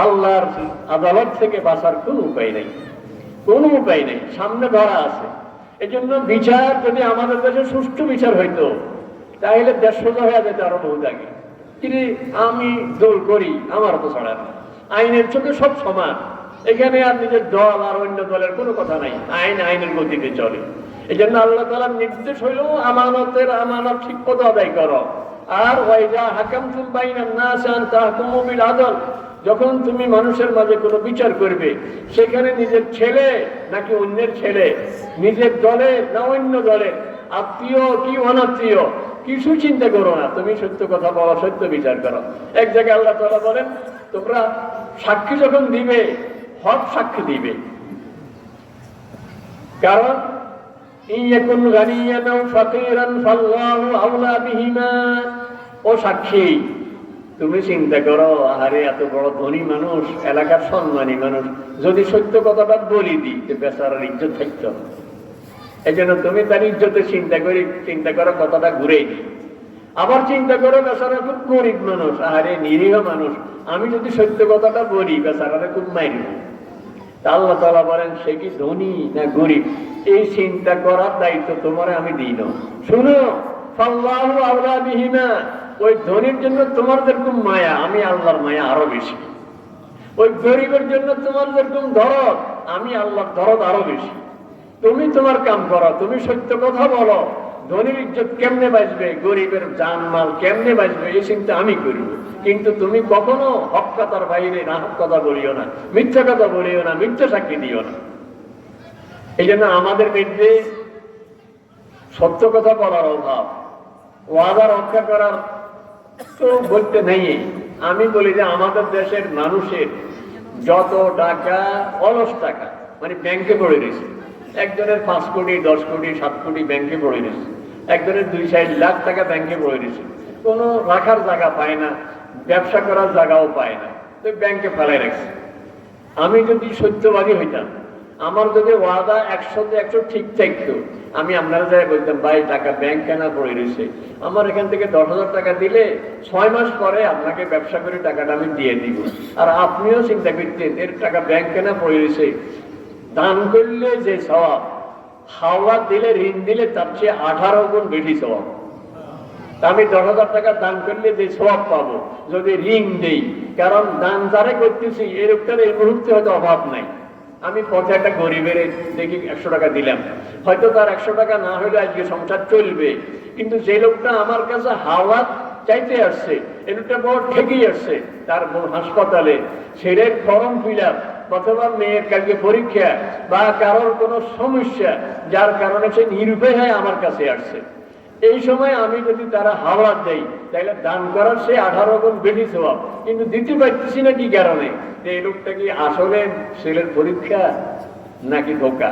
আল্লাহর আদালত থেকে বাঁচার কোন উপায় নেই, কোন উপায় নেই, সামনে ধরা আছে। এই জন্য বিচার যদি আমাদের দেশে সুষ্ঠু বিচার হইতো তাহলে দেশ সোজা হয়ে যেত আরো বহু আগে। কিন্তু আমি দোল করি, আমার তো ছাড়া না, আইনের চোখে সব সমান। এখানে আর নিজের দল আর অন্য দলের কোনো কথা নাই, আইন আইনের গতিতে চলে। এই জন্য আল্লাহ তাআলার নির্দেশ হইল আমানত ঠিক মতো আদায় করো। আর ওয়াইজা হাকামতুম বাইনান নাস আন তাহকুমু বিল আদল, যখন তুমি মানুষের মাঝে কোনো বিচার করবে, সেখানে নিজের ছেলে নাকি অন্যের ছেলে, নিজের দলের না অন্য দলের, আত্মীয় কি অনাত্মীয়, কিছু চিন্তা করো না, তুমি সত্য কথা বলো, সত্য বিচার করো। এক জায়গায় আল্লাহ তাআলা বলেন, তোমরা সাক্ষী যখন দিবে হক সাক্ষী দিবে। কারণ ইয়াকুন গানিয়ান আও ফাকিরান ফাল্লাহু আওলা বিহিমা। ও সাক্ষী, তুমি চিন্তা করো, আরে এত বড় ধনী মানুষ, এলাকার সম্মানী মানুষ, যদি সত্য কথাটা বলি দিই যে বেচারার ইজ্জত থাকতো। এই জন্য তুমি তার ইজ্জতের চিন্তা করো, কথাটা ঘুরেই দিই। আবার চিন্তা করো, বেচারা খুব গরিব মানুষ, আরে নিরীহ মানুষ, আমি যদি সত্য কথাটা বলি বেচারারে খুব মাইরব। আল্লাহ তাআলা বলেন, সে কি ধনী না গরিব, এই চিন্তা করার দায়িত্ব তোমার আমি দিই না। শুনো, ফাল্লাহু আওলা বিহিমা, ওই ধনীর জন্য তোমার যেরকম মায়া, আমি আল্লাহর মায়া আরো বেশি। ওই গরিবের জন্য তোমার যেরকম দরদ, আমি আল্লাহর দরদ আরো বেশি। তুমি তোমার কাম করো, তুমি সত্য কথা বলো, ধনীর ইজ্জত কেমনে বাঁচবে, গরিবের জানমাল কেমনে বাঁচবে, এই চিন্তা আমি করব। কিন্তু তুমি কখনো হক কথার বাইরে না হক কথা বলিও না, মিথ্যা কথা বলিও না, মিথ্যা সাক্ষী দিও না। এই জন্য আমাদের মধ্যে সত্য কথা বলার অভাব, ওয়াদা রক্ষা করার তো বলতে নেই। আমি বলি যে আমাদের দেশের মানুষের যত টাকা অলস টাকা, মানে ব্যাংকে পড়ে রয়েছে, একজনের 5 কোটি 10 কোটি 7 কোটি ব্যাংকে পড়ে রয়েছে, একজনের 2-4 লাখ টাকা ব্যাংকে পড়ে রয়েছে, কোনো রাখার জায়গা পায় না, ব্যবসা করার জায়গাও পায় না, তো ব্যাংকে ফেলে রাখছে। আমি যদি সত্যবাদী হইতাম, আমার যদি ওয়াদা 100-তে 100 ঠিক থাকতো, আমি আপনারা যাই বলতাম, ভাই টাকা ব্যাংক কেনা পড়ে রয়েছে, আমার এখান থেকে 10,000 টাকা দিলে 6 মাস পরে আপনাকে ব্যবসা করে টাকাটা আমি দিয়ে দিব। আর আপনিও চিন্তা করতেন, এর টাকা ব্যাংক কেনা পড়ে রয়েছে, দান করলে যে সওয়াব, হাওয়া দিলে ঋণ দিলে তার চেয়ে 18 গুণ বেশি সওয়াব। আমি 10,000 টাকা দান করলে যে সওয়াব পাবো যদি ঋণ দেই, কারণ দান যারা করতেছি এর উপরে এই মুহূর্তে হয়তো অভাব নাই। আমি পথে একটা গরিবের দেখি 100 টাকা দিলাম, হয়তো তার 100 টাকা না হলে আজকে সংসার চলবে, কিন্তু যে লোকটা আমার কাছে হাওয়া চাইতে আসছে, এই লোকটা বড় ঠেকেই আসছে, তার হাসপাতালে ছেড়ে ফর্ম ফিল আপ, অথবা মেয়ের কালকে পরীক্ষা, বা কারোর কোনো সমস্যা যার কারণে সে নিরুপায় হয়ে আমার কাছে আসছে, এই সময় আমি যদি তারা হাওয়া দেই, তাহলে দান করার সে 18 গুণ বেশি সওয়াব। কিন্তু দিতে পারতেছি না, কি কারণে? যে এই লোকটা কি আসলে ছেলের পরীক্ষা নাকি ধোকা?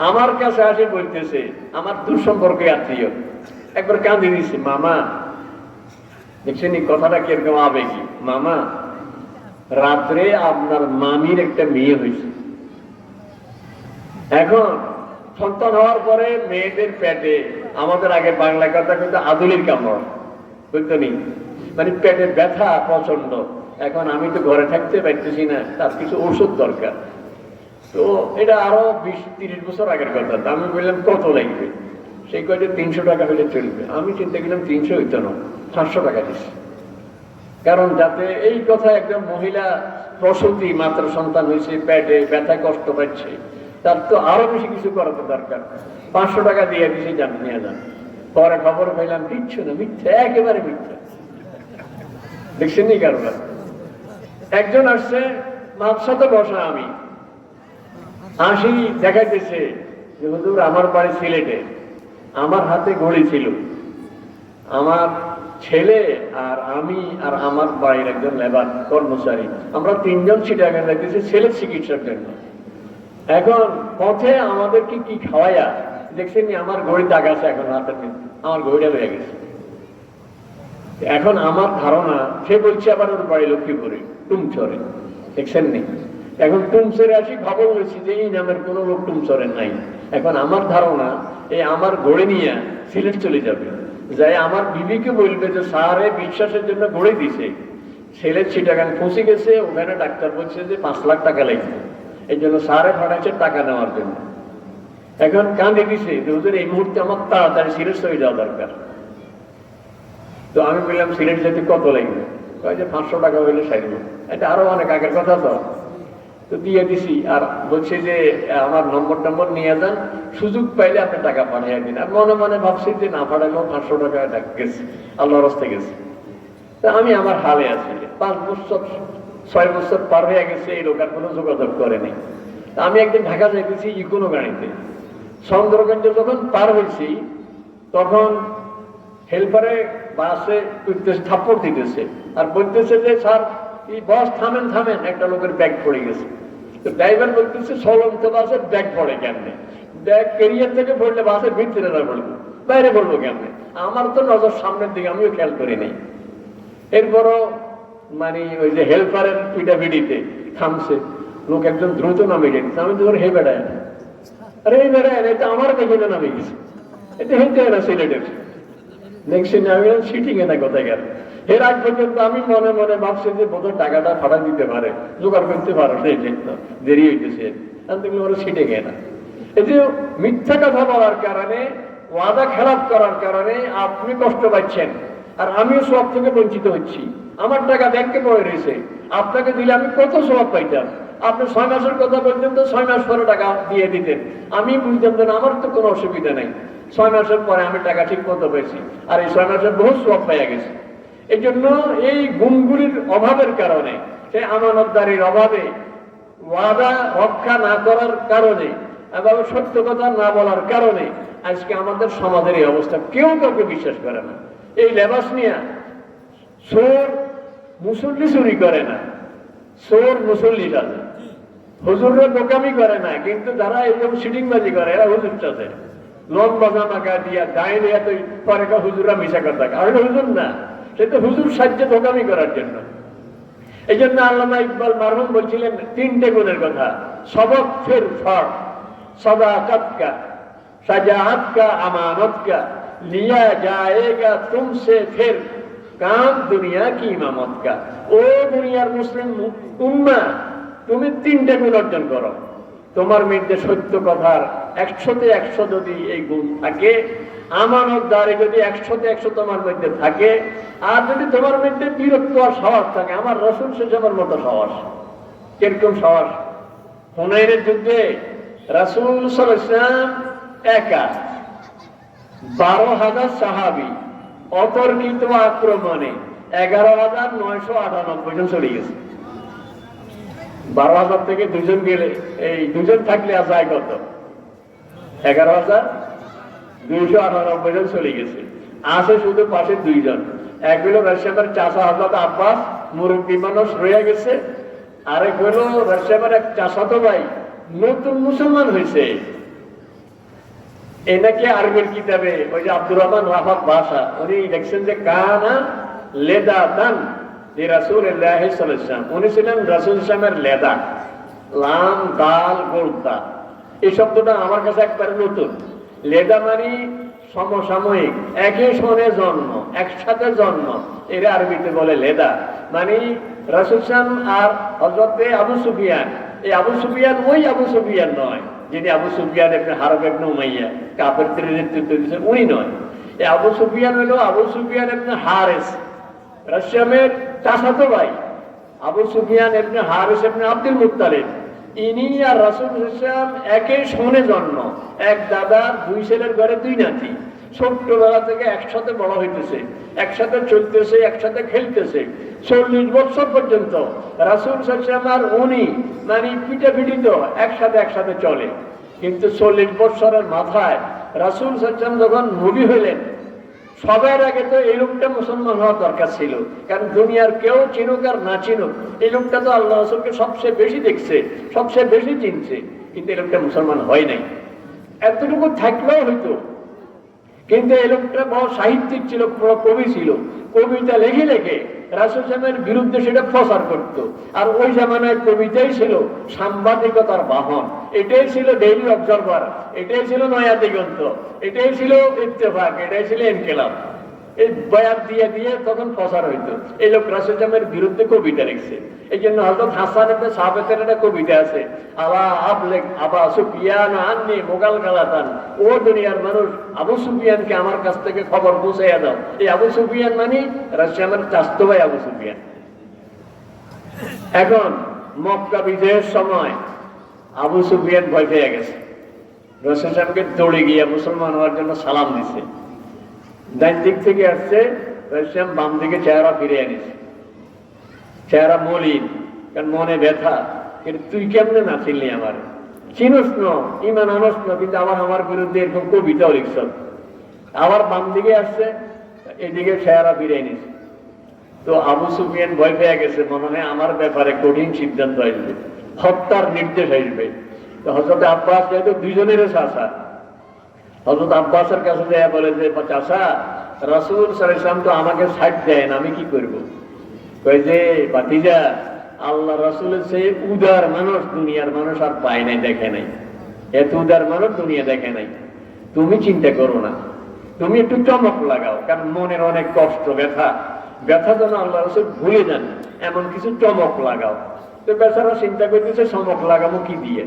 আমার কাছে আসে বলতেছে, আমার দুঃসম্পর্কে আত্মীয়, একবার কাঁদে দিচ্ছে, মামা দেখছেন কথাটা কিরকম আবেগী, মামা রাত্রে আপনার মামির একটা মেয়ে হয়েছে, এখন সন্তান হওয়ার পরে মেয়েদের পেটে, আমাদের আগে বাংলা কথা কিন্তু আদুলির কামড় বুঝতো নি, মানে পেটে ব্যথা প্রচন্ড। এখন আমি তো ঘরে থাকতে পারতেছি না, তার কিছু ওষুধ দরকার। তো এটা আরো 20-30 বছর আগের কথা। আমি বললাম কত লাগবে? সেই কয়ে 300 টাকা হলে চলবে। আমি চিন্তা করলাম 300 হইতো না, 500 টাকা দিচ্ছি, কারণ যাতে এই কথা একজন মহিলা প্রসূতি, মাত্র সন্তান হয়েছে, পেটে ব্যথা কষ্ট পাচ্ছে, তার তো আরো বেশি কিছু করাতে দরকার। 500 টাকা দিয়ে দিছি, যান নিয়ে যান। পরে খবর পেলাম কিচ্ছু না, মিথ্যা, একেবারে মিথ্যা। দেখছেন নি কারবার? একজন আসছে, মার সাথে বসা, আমি আসি, দেখাইতেছে যে হুজুর আমার বাড়ি সিলেটে, আমার হাতে ঘড়ি ছিল, আমার ছেলে আর আমি আর আমার বাড়ির একজন লেবার কর্মচারী, আমরা 3 জন চিটাগাং যাইতেছি ছেলের চিকিৎসার জন্য। এখন পথে আমাদেরকে কি খাওয়াইয়া, দেখছেন আমার ঘড়ি দাগ আছে, এখন হাতের মধ্যে আমার ঘড়িটা হয়ে গেছে। এখন আমার ধারণা, সে বলছে আবার ওর বাড়ি লক্ষ্মীপুরে টুমচরে, দেখছেন নি? এখন টুমচরে আসি, খবর হয়েছি যে এই নামের কোন লোক টুমচরে নাই। এখন আমার ধারণা, এই আমার ঘড়ি নিয়ে সিলেট চলে যাবে, যাই আমার বিবিকে বলবে যে স্যারে বিশ্বাসের জন্য ঘড়ি দিছে, ছেলে চিটাগাং পৌঁছে গেছে, ওখানে ডাক্তার বলছে যে 5 লাখ টাকা লাগবে, এই জন্য স্যারে পাঠাচ্ছে টাকা নেওয়ার জন্য। এখন কাঁদে দিছে যে হুজুর এই মুহূর্তে আমার তাড়াতাড়ি সিরিয়াস হয়ে যাওয়া দরকার। তো আমি বললাম সিলেট যেতে কত লাগবে? কয় যে 500 টাকা হইলে সারবো। এটা আরো অনেক আগের কথা, তো দিয়ে দিছি। আর বলছে যে আমার নম্বর নিয়ে যান, সুযোগ পাইলে আপনি টাকা পাঠিয়ে দিন। আর মনে মনে ভাবছি যে না পাঠালেও 500 টাকা গেছে, আল্লাহর রাস্তায় গেছে। তা আমি আমার হালে আছি, 5 বছর 6 বছর পার হয়ে গেছে, এই লোক আর কোনো যোগাযোগ করেনি। তা আমি একদিন ঢাকা যাইতেছি ইকোনো গাড়িতে, চন্দ্রগঞ্জে যখন পার হয়েছি তখন হেল্পারে বাসে থাপ্পড় দিতেছে আর বলতেছে যে স্যার এই বস থামেন থামেন, একটা লোকের ব্যাগ পড়ে গেছে। তো ড্রাইভার বলতেছে চলন্ত বাসের ব্যাগ পড়ে কেমনে? ব্যাগ ক্যারিয়ার থেকে পড়লে বাসের ভিতরে না পড়বো, বাইরে পড়বো কেমনে? আমার তো নজর সামনের দিকে, আমিও খেয়াল করি নাই। এরপরও মানে ওই যে হেল্পারের পিটাপিটিতে থামছে, লোক একজন দ্রুত নামে গেছে। আমি তো হে বেড়ায়, আরে এই বেড়ায় এটা আমার দেখে নামে গেছে, এটা হেঁটে না সিলেটের সিটিং এ না কোথায় গেল। এর আগ পর্যন্ত আমি মনে মনে ভাবছি যে বোধহয় টাকাটা ফাটা দিতে পারে, জোগাড় করতে পারো, সেই দেরি হইতেছে, ওরা সিটে গিয়ে না। এই যে মিথ্যা কথা বলার কারণে, ওয়াদা খেলাপ করার কারণে আপনি কষ্ট পাচ্ছেন, আর আমিও সব থেকে বঞ্চিত হচ্ছি। আমার টাকা ব্যাংকে পড়ে রয়েছে, আপনাকে দিলে আমি কত সব পাইতাম। আপনি 6 মাসের কথা বলতেন, তো 6 মাস পরে টাকা দিয়ে দিতেন, আমি বুঝতাম যে আমার তো কোনো অসুবিধা নাই। 6 মাসের পরে আমি টাকা ঠিক মতো পেয়েছি, আর এই 6 মাসের বহু সব পাইয়া গেছে। এই জন্য এই গুণগুলির অভাবের কারণে, সেই আমানতদারির অভাবে, ওয়াদা রক্ষা না করার কারণে এবং সত্য কথা না বলার কারণে আজকে আমাদের সমাজের এই অবস্থা। কেউ কাউকে বিশ্বাস করে না। এই লেবাস নিয়ে চোর মুসল্লি চুরি করে না, চোর মুসল্লি সাজে। হুজুররা বোকামি করে না, কিন্তু যারা এইরকম সিটিংবাজি করে এরা হুজুর চাষে লম্বা জামা গা দিয়া ডাইনে এত পরে হুজুরা মিশা কথা, আর হুজুর না, সে তো হুজুর সাহায্যে বোকামি করার জন্য। এই জন্য আল্লামা ইকবাল মারহুম বলছিলেন 3টে গুণের কথা, সবক ফির ফর, সাদাকাত কা, সাজাআত কা, আমানত কা, লিয়া জায়েগা তুমসে ফির কাম দুনিয়া কি ইমামত কা। ও দুনিয়ার মুসলিম উম্মাহ, তুমি 3টে গুণ অর্জন করো। তোমার মধ্যে সত্য কথার 100-তে 100 যদি এই গুণ থাকে, আমানতদারি যদি 100-তে 100 তোমার মধ্যে থাকে, আর যদি তোমার মধ্যে বিরক্ত আর সাহস থাকে, আমার রাসূল সাল্লাল্লাহু মতো সাহস। কিরকম সাহস? হুনাইনের যুদ্ধে রাসূল সাল্লাল্লাহু আলাইহি ওয়াসাল্লাম একা 12,000 সাহাবী অতর্কিত আক্রমণে 11,998 জন চলে গেছে। 12,000 থেকে 2 জন গেলে, এই 2 জন থাকলে আর যায় কত? 11,298 জন চলে গেছে। আছে শুধু পাশে 2 জন, এক হলো রাশিয়ার চাচা হযরত আব্বাস, মুরব্বী মানুষ রয়ে গেছে, আরেক হলো রাশিয়ার এক চাচাতো ভাই, নতুন মুসলমান হয়েছে। এনাকে আরবির কিতাবে ওই যে আব্দুর রহমান রাফাত ভাষা, উনি লিখছেন যে কানা লেদাতান যে রাসূলুল্লাহ সাল্লাল্লাহু আলাইহি ওয়াসাল্লাম, উনি ছিলেন রাসূল সাল্লামের লেদা, লাম দাল গোলতা। এই শব্দটা আমার কাছে একবারে নতুন। লেদা মানে সমসাময়িক, একই সনে জন্ম, একসাথে জন্ম, এরা আরবিতে বলে লেদা। মানে রাসূল সাল্লাম আর হযরতে আবু সুফিয়ান, এই আবু সুফিয়ান ওই আবু সুফিয়ান নয় যিনি আবু সুফিয়ান ইবনে হারব ইবনে উমাইয়া কাফেরদের নেতৃত্ব দিয়েছেন, উনি নয়। এই আবু সুফিয়ান হলো আবু সুফিয়ান ইবনে হারিস, রাশিয়ামের চাচাতো ভাই। আবু সুফিয়ান ইবনে হারিস ইবনে আব্দুল মুত্তালিব, ইনি আর রাসূল সাল্লাল্লাহু আলাইহি ওয়াসাল্লাম একই সনে জন্ম, এক দাদার 2 ছেলের ঘরে 2 নাতি। ছোট্টবেলা থেকে একসাথে বড় হইতেছে, একসাথে চলতেছে, একসাথে খেলতেছে। 40 বছর পর্যন্ত রাসূল সাল্লাল্লাহু আলাইহি ওয়াসাল্লাম আর উনি মানে পিটাপিটি তো একসাথে চলে। কিন্তু 40 বছরের মাথায় রাসূল সাল্লাল্লাহু আলাইহি ওয়াসাল্লাম যখন নবী হইলেন, সবার আগে তো এই লোকটা মুসলমান হওয়া দরকার ছিল, কারণ দুনিয়ার কেউ চিনুক আর না চিনুক, এই লোকটা তো আল্লাহ রাসূলকে সবচেয়ে বেশি দেখছে, সবচেয়ে বেশি চিনছে, কিন্তু এই লোকটা মুসলমান হয় নাই। এতটুকু থাকলেও হইতো, কিন্তু এই লোকটা বড় সাহিত্যিক ছিল, বড় কবি ছিল, কবিতা লেখে লেখে রাসূল সাল্লামের বিরুদ্ধে সেটা প্রচার করত। আর ওই জামানায় কবিতাই ছিল সাংবাদিকতার বাহন, এটাই ছিল ডেইলি অবজারভার, এটাই ছিল নয়া দিগন্ত, এটাই ছিল ইত্তেফাক, এটাই ছিল ইনকিলাব। এই বয়াত দিয়ে দিয়ে তখন প্রচার হইতো। এই লোক রাসূল জামের বিরুদ্ধে কবিতা লিখছে। এই জন্য হযরত হাসান ইবনে সাবিতের একটা কবিতা আছে, আলা আবলেক আবা সুফিয়ান আননি মোগাল গালাতান, ও দুনিয়ার মানুষ আবু সুফিয়ানকে আমার কাছ থেকে খবর পৌঁছাইয়া দাও। এই আবু সুফিয়ান মানে রাসূল জামের চাচতো ভাই আবু সুফিয়ান। এখন মক্কা বিজয়ের সময় আবু সুফিয়ান ভয় পেয়ে গেছে, রাসূল সাহেবকে দৌড়ে গিয়ে মুসলমান হওয়ার জন্য সালাম দিছে। ডান দিক থেকে আসছে, রাসূল বাম দিকে চেহারা ফিরে আনিছে, চেহারা মলিন, কারণ মনে ব্যথা। কিন্তু তুই কেমনে না চিনলি আমার, চিনস ন, ইমান আনস ন, কিন্তু আমার বিরুদ্ধে এরকম কবিতাও লিখছ। আবার বাম দিকে আসছে, এদিকে চেহারা ফিরে আনিছে। তো আবু সুফিয়ান ভয় পেয়ে গেছে, মনে হয় আমার ব্যাপারে কঠিন সিদ্ধান্ত আসবে, হত্যার নির্দেশ আসবে। তো হযরত আব্বাস যেহেতু দুইজনের চাচা, হযরত আব্বাসের কাছে যায় বলে যে চাচা, রাসূল সাল্লাল্লাহু আলাইহি ওয়াসাল্লাম তো আমাকে ছাড় দেন, আমি কি করব? কই যে ভাতিজা, আল্লাহ রাসূলের চেয়ে উদার মানুষ দুনিয়ার মানুষ আর পায় নাই, দেখে নাই। এত উদার মানুষ দুনিয়া দেখে নাই। তুমি চিন্তা করো না, তুমি একটু চমক লাগাও, কারণ মনের অনেক কষ্ট, ব্যথা যেন আল্লাহ রাসূল ভুলে যান, এমন কিছু চমক লাগাও। তো বেচারা চিন্তা করতেছে চমক লাগাবো কি দিয়ে।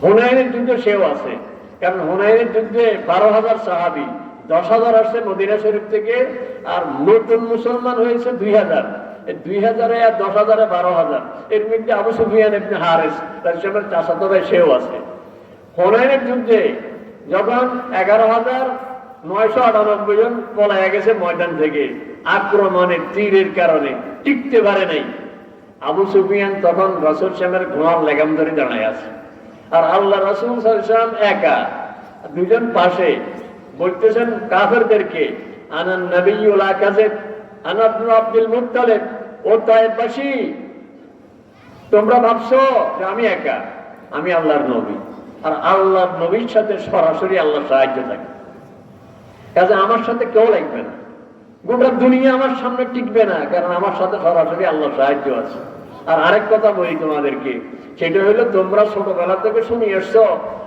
হুনাইনের যুদ্ধে সেও আছে, কারণ হুনাইনের যুদ্ধে 12,000 সাহাবী, 10,000 আসছে মদিনা শরীফ থেকে, আর নতুন মুসলমান হয়েছে 2,000। এই 2,000 আর 10,000 12,000, এর মধ্যে আবু সুফিয়ান ইবনে হারিস তার সাথে চাচাতো ভাই সেও আছে। হুনাইনের যুদ্ধে যখন 11,998 জন পলায়া গেছে ময়দান থেকে আক্রমণের তীরের কারণে, টিকতে পারে নাই, আবু সুফিয়ান তখন রাসূল সাহেবের ঘোড়ার লেগাম ধরে দাঁড়ায় আছে। আর আল্লাহ রাসূল সাল্লাল্লাহু আলাইহি ওয়াসাল্লাম একা, দুইজন পাশে বলতেছেন কাফেরদেরকে, আনান নবিয়্যু লা কাযিব আনা ইবনু আব্দুল মুত্তালিব, ও তায়েফবাসী, তোমরা ভাবছো যে আমি একা, আমি আল্লাহর নবী, আর আল্লাহর নবীর সাথে সরাসরি আল্লাহর সাহায্য থাকে। কাজে আমার সাথে কেউ লাগবে না, গোটা দুনিয়া আমার সামনে টিকবে না, কারণ আমার সাথে সরাসরি আল্লাহর সাহায্য আছে। আর আরেক কথা বলি তোমাদেরকে, সেটা হলো তোমরা ছোটবেলা থেকে শুনে এসছো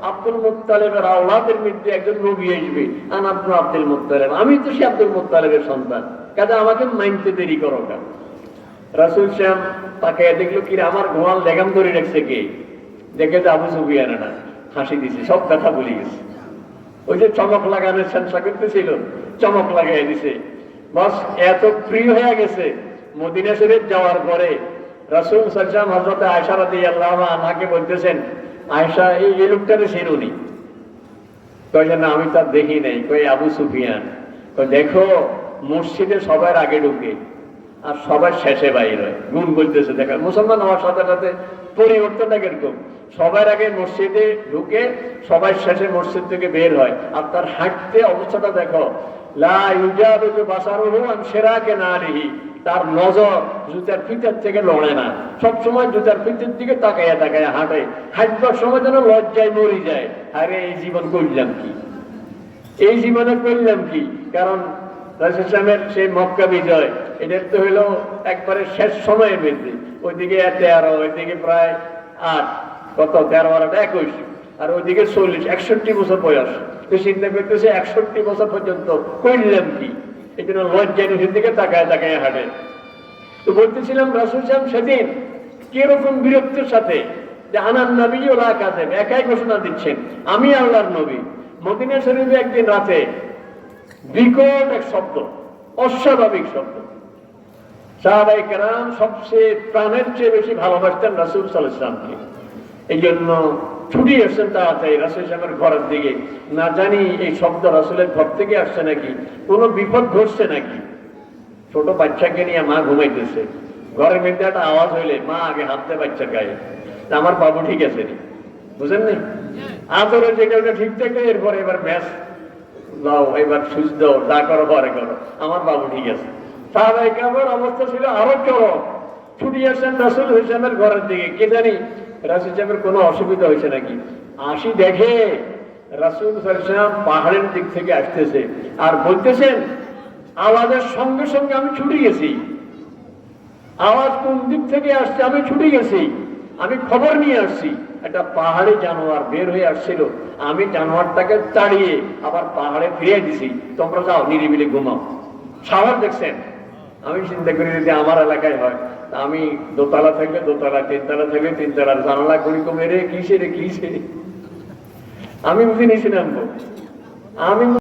আব্দুল মুত্তালিবের আওলাদের মধ্যে একজন নবী আসবে, আনা ইবনু আব্দুল মুত্তালিব, আমি তো সে আব্দুল মুত্তালিবের সন্তান, কাজে আমাকে মানতে দেরি করো কেন? রাসূল সাহেব তাকে দেখলো, কি আমার ঘোড়ার লেগাম ধরে রাখছে কে? দেখে যে আবু সুফিয়ান, না হাসি দিছে, সব কথা বলে গেছে। ওই যে চমক লাগানোর চেষ্টা করতেছিল, চমক লাগাই দিছে। বাস এত প্রিয় হয়ে গেছে। মদিনা শরীফ যাওয়ার পরে রাসূল সাল্লাল্লাহু আলাইহি ওয়াসাল্লাম হযরত আয়েশা রাদিয়াল্লাহু আনহাকে বলতেছেন, আয়েশা এই লোকটারে চিনুনি? কই যে না, আমি তার দেখি নাই। কই আবু সুফিয়ান? কই দেখো, মসজিদে সবার আগে ঢুকে আর সবার শেষে বাইর হয়। গুণ বলতেছে, দেখা মুসলমান হওয়ার সাথে সাথে পরিবর্তনটা কিরকম, সবার আগে মসজিদে ঢুকে সবার শেষে মসজিদ থেকে বের হয়। আর তার হাঁটতে অবস্থাটা দেখো, লা ইউজাবিজু বাসারুহু আন শিরাকি নারিহি, তার নজর জুতার ফিতার থেকে লড়ে না, সবসময় জুতার ফিতার দিকে তাকাইয়া তাকাইয়া হাঁটে। হাঁটবার সময় যেন লজ্জায় মরি যায়, আরে এই জীবন করলাম কি, এই জীবনে করলাম কি? কারণ রাসূল সাহেবের সেই মক্কা বিজয়, এটার তো হইলো একবারে শেষ সময়ের মধ্যে, ওইদিকে 13, ওইদিকে প্রায় 8, কত 13 আর 21, আর ওইদিকে 40, 61 বছর বয়স। তো চিন্তা করতেছে 61 বছর পর্যন্ত করলাম কি? এই জন্য লজ্জায় নিজের দিকে তাকায় তাকায় হাঁটে। তো বলতেছিলাম রাসূল সাহেব সেদিন কিরকম বিরক্তির সাথে যে আনান নবিয়্যু লা কাযিব, একাই ঘোষণা দিচ্ছেন আমি আল্লাহর নবী। মদিনা শরীফে একদিন রাতে বিকট এক শব্দ, অস্বাভাবিক শব্দ। সাহাবায়ে কেরাম সবচেয়ে প্রাণের চেয়ে বেশি ভালোবাসতেন রাসূল সাল্লাল্লাহু আলাইহি ওয়াসাল্লামকে। এই জন্য ছুটি এসছেন তাড়াতাড়ি রাসূল সাহেবের ঘরের দিকে, না জানি এই শব্দ রাসূলের ঘর থেকে আসছে নাকি, কোনো বিপদ ঘটছে নাকি। ছোট বাচ্চাকে নিয়ে মা ঘুমাইতেছে, ঘরের মধ্যে একটা আওয়াজ হইলে মা আগে হাত দেয় বাচ্চার গায়ে, আমার বাবু ঠিক আছে নি, বুঝেন নি? আদরের যেটা ঠিক থাকে, এরপরে এবার ব্যাস দাও, এবার সুচ দাও, যা করো ঘরে করো, আমার বাবু ঠিক আছে। সাহাবায়ে কেরামের অবস্থা ছিল আরো চরম। ছুটি আসছেন রাসূল সাহেবের ঘরের দিকে, কে জানি রাসূল সাহেবের কোনো অসুবিধা হয়েছে নাকি। আসি দেখে রাসূল সাল্লাল্লাহু আলাইহি ওয়াসাল্লাম পাহাড়ের দিক থেকে আসতেছে, আর বলতেছেন আওয়াজের সঙ্গে সঙ্গে আমি ছুটে গেছি। আওয়াজ কোন দিক থেকে আসছে, আমি ছুটে গেছি। আমি খবর নিয়ে আসছি একটা পাহাড়ে জানোয়ার বের হয়ে আসছিল, আমি জানোয়ারটাকে তাড়িয়ে আবার পাহাড়ে ফিরিয়ে দিছি, তোমরা যাও নিরিবিলি ঘুমাও। সাহস দেখছেন? আমি চিন্তা করি যদি আমার এলাকায় হয়, আমি দোতলা থেকে দোতলা, তিনতলা থেকে তিনতলার জানালা করি তো মেরে কিসে রে কিসে, আমি বুঝে নিয়েছিলাম। আমি